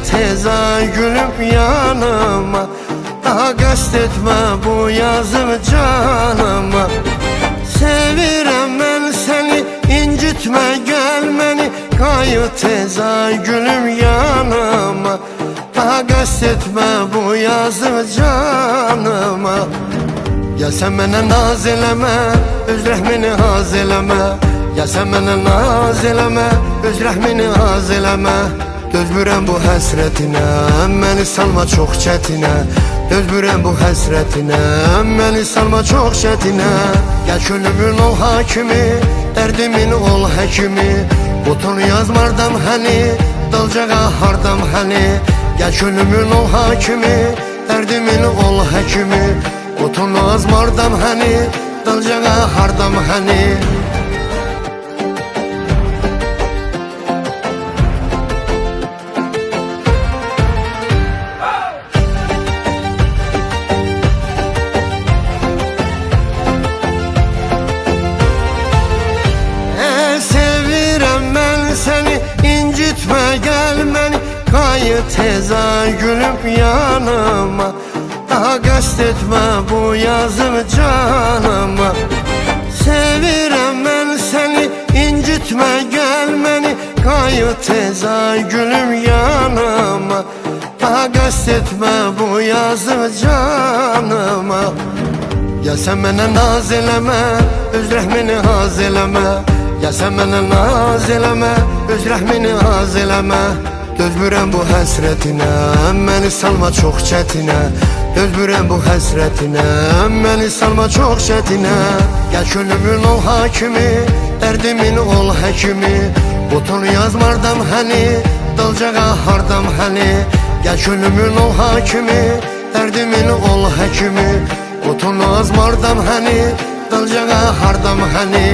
teza gülüp yanıma. Daha qəst etmə bu yazım canıma. Sevirəm mən səni, incitmə gəl məni. Qayı teza gülüm yanıma. Daha qəst etmə bu yazım canıma. Gəl sən mənə naz eləmə, öz rəhmini haz eləmə. Gəl sən mənə naz eləmə, öz rəhmini haz eləmə. Dözmürəm bu həsrətinə, məni salma çox çətinə. Dözmürəm bu həsrətinə, məni salma çox çətinə. Gəl könlümün ol hakimi, dərdimin ol həkimi. Butun yazmardan həni, dalcağa hardam həni. Gəl könlümün ol hakimi, dərdimin ol həkimi. Butun yazmardan həni, dalcağa hardam həni. Qayı teza gülüp yanıma. Daha qəst etmə bu yazım canıma. Sevirəm mən səni, incitmə gəl məni. Qayı teza gülüm yanıma. Daha qəst etmə bu yazım canıma. Gəl sən mənə naz eləmə, öz rəhmini haz eləmə. Gəl sən mənə naz eləmə, öz rəhmini haz eləmə. Dözmürəm bu həsrətinə, məni salma çox çətinə. Dözmürəm bu həsrətinə, məni salma çox çətinə. Gəl könlümün ol hakimi, dərdimin ol həkimi. Butun yazmardan həni, dalcağa hardam həni. Gəl könlümün ol hakimi, dərdimin ol həkimi. Butun yazmardan həni, dalcağa hardam həni.